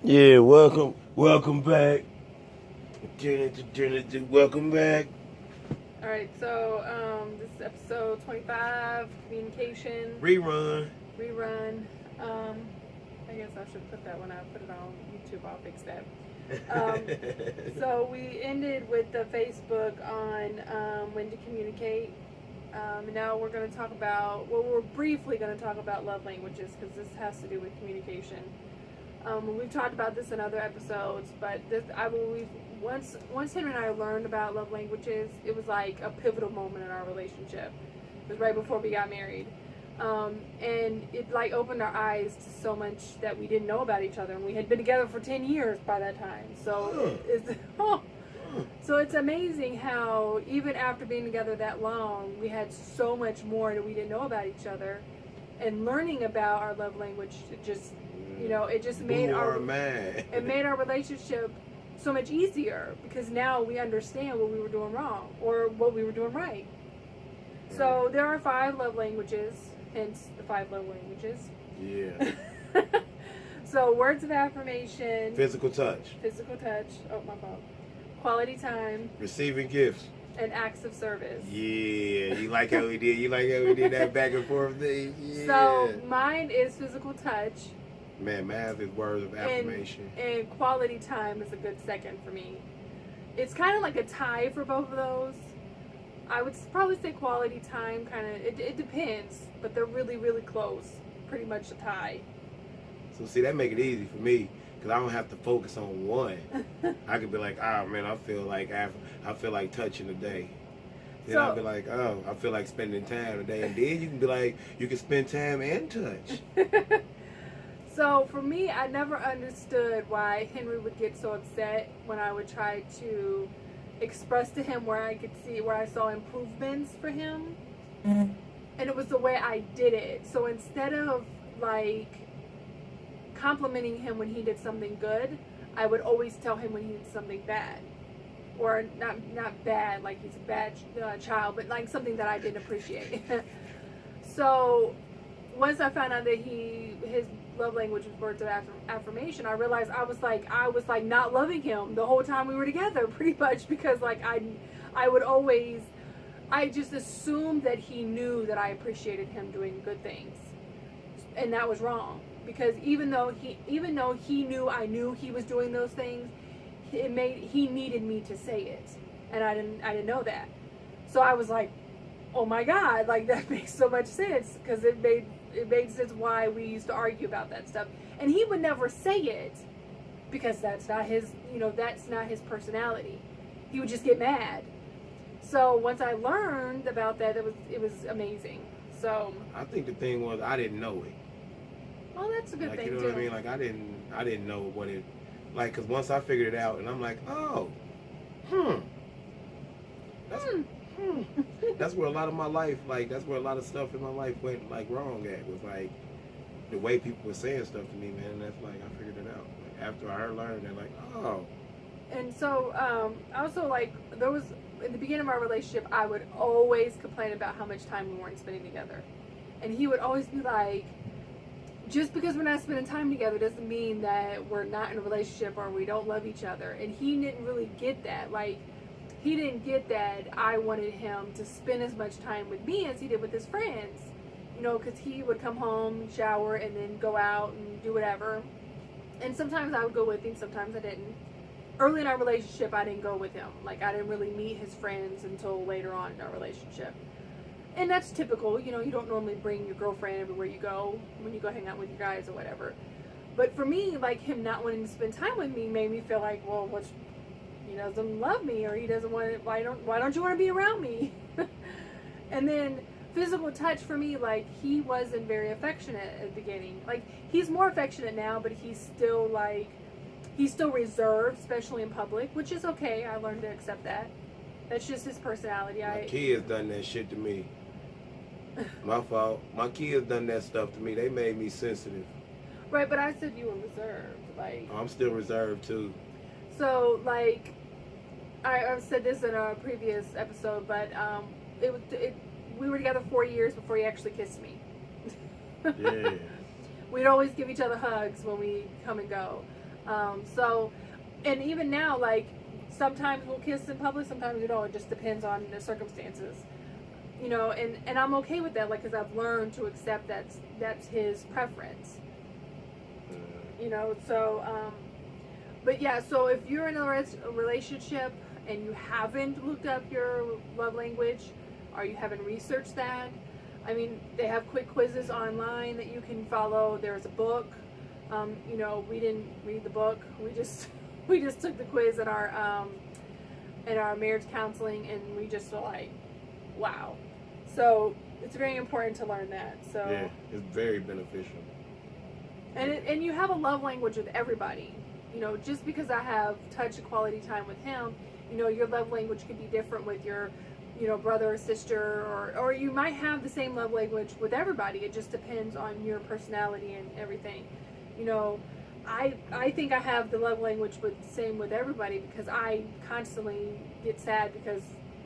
Yeah, welcome back. Welcome back. All right, so this is episode 25, communication Rerun. rerun. Um, I guess I should put that when I put it on YouTube. I'll fix that. So we ended with the Facebook on when to communicate. Now we're going to talk about, well, we're briefly going to talk about love languages because this has to do with communication. We've talked about this in other episodes, but once Henry and I learned about love languages, it was like a pivotal moment in our relationship. It was right before we got married, and it like opened our eyes to so much that we didn't know about each other, and we had been together for 10 years by that time. So so it's amazing how even after being together that long, we had so much more that we didn't know about each other, and learning about our love language just. It just made it made our relationship so much easier because now we understand what we were doing wrong or what we were doing right. So there are 5 love languages, hence the 5 love languages. Yeah. So words of affirmation, Physical touch. oh my fault, quality time, Receiving gifts. and acts of service. Yeah, you like how we did. You like how we did that back and forth thing. Yeah. So mine is physical touch. Man, math is words of affirmation. And quality time is a good second for me. It's kind of like a tie for both of those. I would probably say quality time it depends, but they're really, really close. Pretty much a tie. So see, that make it easy for me because I don't have to focus on one. I could be like, oh man, I feel like touching today. Then I'll be like, oh, I feel like spending time today. And then you can be like, you can spend time and touch. So for me, I never understood why Henry would get so upset when I would try to express to him where I saw improvements for him. Mm-hmm. And it was the way I did it. So instead of like complimenting him when he did something good, I would always tell him when he did something bad. Or not bad, like he's a bad child, but like something that I didn't appreciate. So once I found out that his love language was words of affirmation, I realized I was like not loving him the whole time we were together, pretty much, because like I just assumed that he knew that I appreciated him doing good things, and that was wrong, because even though he knew I knew he was doing those things, he needed me to say it, and I didn't know that. So I was like, oh my God, like that makes so much sense, because it made sense why we used to argue about that stuff. And he would never say it because that's not his personality. He would just get mad. So once I learned about that, it was amazing. So I think the thing was I didn't know it. Well, that's a good thing too. You know what I mean? Like I didn't know what it, like, because once I figured it out and I'm like, oh, that's where a lot of my life, like, that's where a lot of stuff in my life went, like, wrong at, was, like, the way people were saying stuff to me, man, and that's, like, I figured it out. Like, after I learned that, like, oh. And so, also, like, there was, in the beginning of our relationship, I would always complain about how much time we weren't spending together. And he would always be like, just because we're not spending time together doesn't mean that we're not in a relationship or we don't love each other. And he didn't really get that. Like, he didn't get that I wanted him to spend as much time with me as he did with his friends. You know, because he would come home, shower, and then go out and do whatever. And sometimes I would go with him, sometimes I didn't. Early in our relationship, I didn't go with him. Like, I didn't really meet his friends until later on in our relationship. And that's typical. You know, you don't normally bring your girlfriend everywhere you go when you go hang out with your guys or whatever. But for me, like, him not wanting to spend time with me made me feel like, well, he doesn't love me, or he doesn't want it. Why don't you want to be around me? And then physical touch for me, like, he wasn't very affectionate at the beginning. Like, he's more affectionate now, but he's still reserved, especially in public, which is okay. I learned to accept that. That's just his personality. My kids done that shit to me. My fault. My kids done that stuff to me. They made me sensitive. Right, but I said you were reserved. Like, I'm still reserved too. So, like, I've said this in a previous episode, but we were together 4 years before he actually kissed me. Yeah. We'd always give each other hugs when we come and go. So, and even now, like, sometimes we'll kiss in public, sometimes we don't. It just depends on the circumstances, you know. And I'm okay with that, like, because I've learned to accept that's his preference, you know. So, but yeah. So if you're in a relationship and you haven't looked up your love language, or you haven't researched that, I mean, they have quick quizzes online that you can follow. There's a book. You know, we didn't read the book. We just took the quiz in our marriage counseling, and we just were like, wow. So it's very important to learn that. So yeah, it's very beneficial. And you have a love language with everybody. You know, just because I have touch and quality time with him, you know, your love language could be different with your, you know, brother or sister, or you might have the same love language with everybody. It just depends on your personality and everything. You know, I think I have the love language same with everybody, because I constantly get sad because,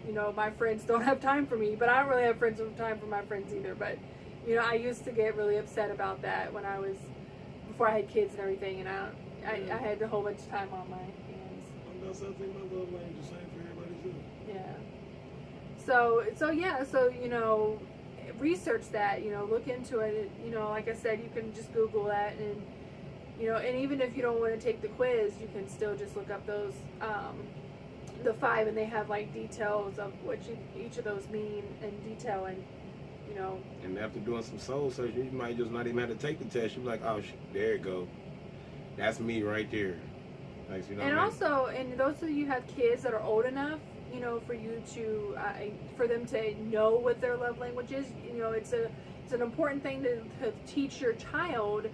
you know, my friends don't have time for me, but I don't really have time for my friends either. But, you know, I used to get really upset about that before I had kids and everything, and I had a whole bunch of time on my hands. I think my love language is the same for everybody too. Yeah. So you know, research that, you know, look into it. You know, like I said, you can just Google that, and you know, and even if you don't want to take the quiz, you can still just look up those the 5, and they have like details of what each of those mean in detail, and you know. And after doing some soul searching, you might just not even have to take the test. You'll be like, oh, there it go. That's me right there. Like, you know. And also, and those of you who have kids that are old enough, you know, for you to for them to know what their love language is. You know, it's an important thing to teach your child,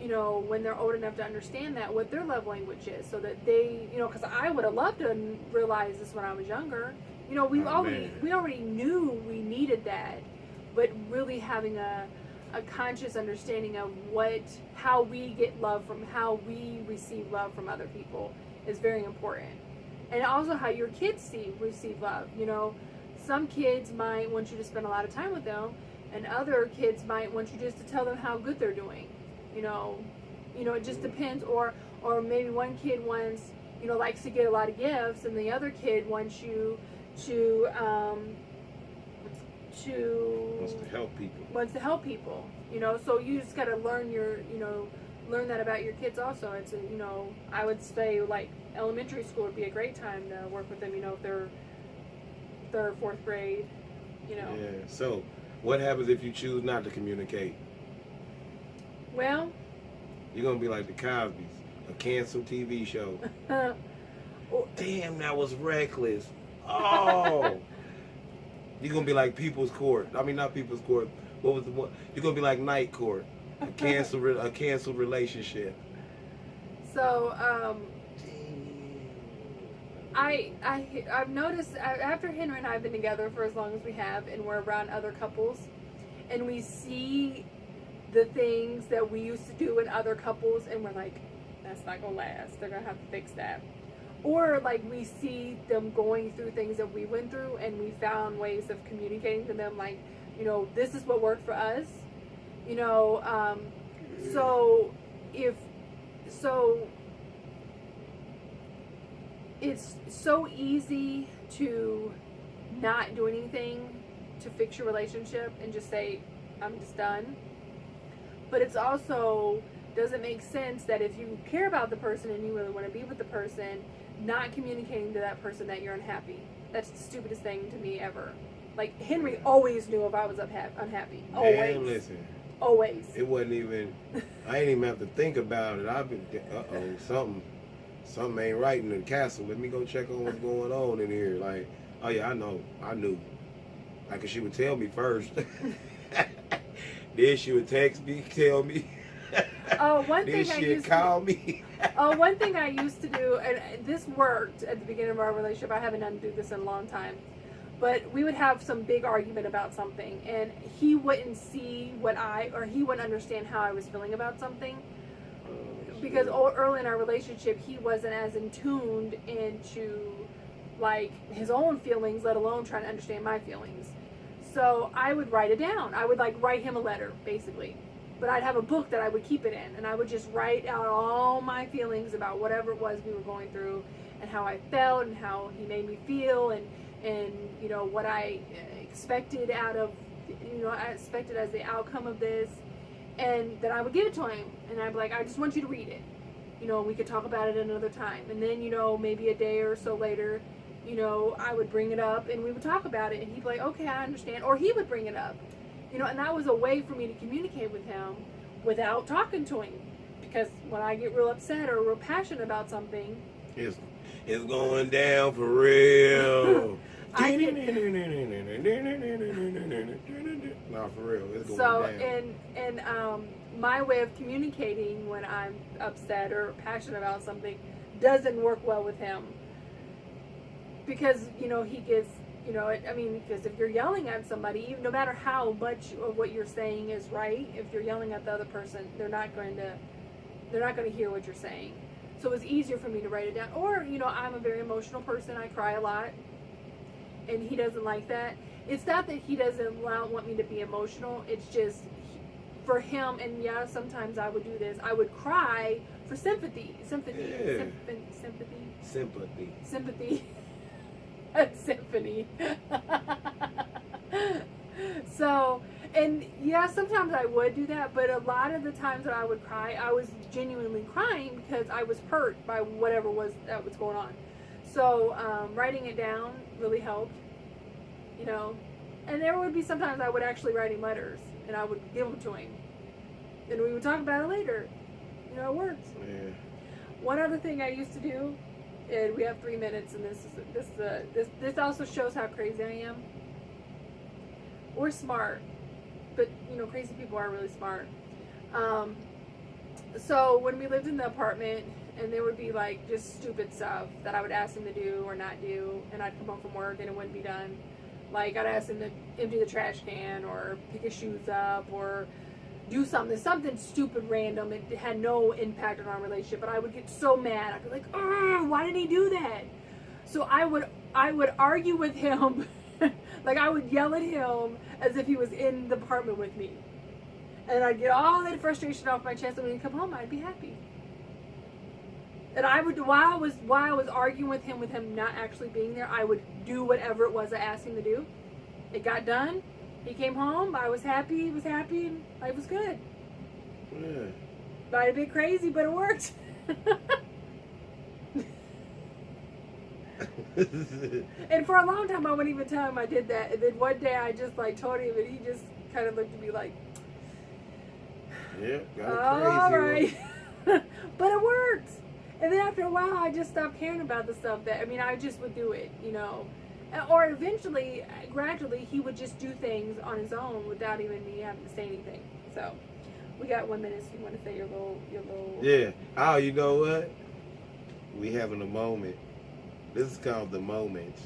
you know, when they're old enough to understand that, what their love language is, so that they, you know, because I would have loved to realize this when I was younger. You know, we already knew we needed that, but really having a conscious understanding of how we get love from, how we receive love from other people is very important. And also how your kids receive love. You know, some kids might want you to spend a lot of time with them, and other kids might want you just to tell them how good they're doing. You know, it just depends. Or maybe one kid wants, you know, likes to get a lot of gifts, and the other kid wants you to wants to help people. You know, so you just got to learn learn that about your kids also. It's you know, I would say like elementary school would be a great time to work with them, you know, if they're 3rd, 4th grade, you know. Yeah. So what happens if you choose not to communicate? Well, you're gonna be like the Cosbys, a canceled TV show. Damn, that was reckless. Oh. You're gonna be like People's Court. I mean, not People's Court. What was the one? You're gonna be like Night Court, a canceled relationship. So, I've noticed after Henry and I have been together for as long as we have, and we're around other couples, and we see the things that we used to do in other couples, and we're like, that's not gonna last. They're gonna have to fix that. Or like we see them going through things that we went through, and we found ways of communicating to them, like, you know, this is what worked for us. You know, it's so easy to not do anything to fix your relationship and just say, I'm just done. But it's also doesn't make sense that if you care about the person and you really want to be with the person, not communicating to that person that you're unhappy. That's the stupidest thing to me ever. Like, Henry always knew if I was unhappy. Always. Man, listen. Always. It wasn't even, I ain't even have to think about it. I've been, something ain't right in the castle. Let me go check on what's going on in here. Like, oh yeah, I knew. Like, 'cause she would tell me first. Then she would text me, tell me. One thing I used to do, and this worked at the beginning of our relationship. I haven't done this in a long time, but we would have some big argument about something, and he wouldn't see he wouldn't understand how I was feeling about something, because early in our relationship he wasn't as in tuned into like his own feelings, let alone trying to understand my feelings. So I would write it down. I would like write him a letter, basically. but I'd have a book that I would keep it in, and I would just write out all my feelings about whatever it was we were going through, and how I felt, and how he made me feel, and you know, what I expected out of, you know, I expected as the outcome of this. And then I would give it to him, and I'd be like, I just want you to read it, you know, we could talk about it another time. And then, you know, maybe a day or so later, you know, I would bring it up and we would talk about it, and he'd be like, okay, I understand. Or he would bring it up, you know, and that was a way for me to communicate with him without talking to him. Because when I get real upset or real passionate about something, it's going down for real. I get, no, for real, it's going so, down. and my way of communicating when I'm upset or passionate about something doesn't work well with him. Because, you know, he gets, you know, I mean, because if you're yelling at somebody, even no matter how much of what you're saying is right, if you're yelling at the other person, they're not going to hear what you're saying. So it was easier for me to write it down. Or, you know, I'm a very emotional person. I cry a lot. And he doesn't like that. It's not that he doesn't want me to be emotional. It's just for him, and yeah, sometimes I would do this. I would cry for sympathy. Sympathy. Yeah. Sympathy. Sympathy. Sympathy. Symphony. So, and yeah, sometimes I would do that, but a lot of the times that I would cry, I was genuinely crying because I was hurt by whatever that was going on. So writing it down really helped, you know. And there would be sometimes I would actually write him letters, and I would give them to him, and we would talk about it later. You know, it works. Yeah. One other thing I used to do, and we have 3 minutes, and this also shows how crazy I am. We're smart, but you know, crazy people are really smart. So when we lived in the apartment, and there would be like just stupid stuff that I would ask him to do or not do, and I'd come home from work and it wouldn't be done. Like I'd ask him to empty the trash can or pick his shoes up or do something stupid, random. It had no impact on our relationship, but I would get so mad. I'd be like, "Oh, why did he do that?" So I would argue with him, like I would yell at him as if he was in the apartment with me, and I'd get all that frustration off my chest. And when he'd come home, I'd be happy. And I would, while I was arguing with him not actually being there, I would do whatever it was I asked him to do. It got done. He came home. I was happy. He was happy. And life was good. Yeah. Might have been crazy, but it worked. And for a long time, I wouldn't even tell him I did that. And then one day, I just like told him, and he just kind of looked at me like, "Yeah, got all crazy." right. But it worked. And then after a while, I just stopped caring about the stuff that, I mean, I just would do it, you know. Or eventually, gradually, he would just do things on his own without even me having to say anything. So, we got 1 minute. So you want to say your little... Yeah. Oh, you know what? We having a moment. This is called the moment.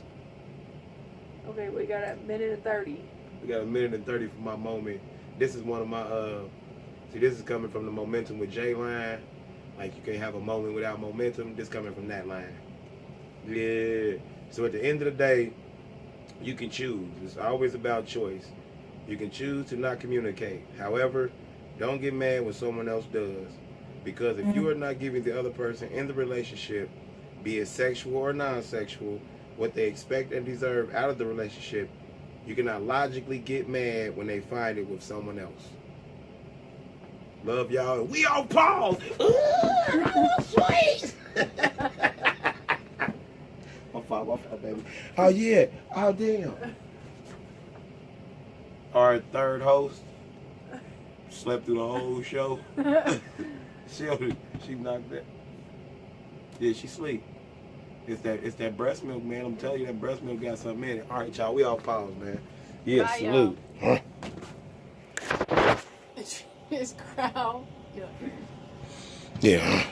Okay, we got 1:30. We got 1:30 for my moment. This is one of my, see, this is coming from the Momentum with J line. Like, you can't have a moment without momentum. This coming from that line. Yeah. So at the end of the day, you can choose. It's always about choice. You can choose to not communicate. However, don't get mad when someone else does. Because if you are not giving the other person in the relationship, be it sexual or non-sexual, what they expect and deserve out of the relationship, you cannot logically get mad when they find it with someone else. Love y'all. We on pause. Ooh, sweet. My fault, baby. Oh yeah. Oh damn. Our third host slept through the whole show. She knocked that. Yeah, she sleep. It's that breast milk, man. I'm telling you, that breast milk got something in it. All right, y'all. We all pause, man. Yeah, bye, salute. Huh? His crown. Yeah.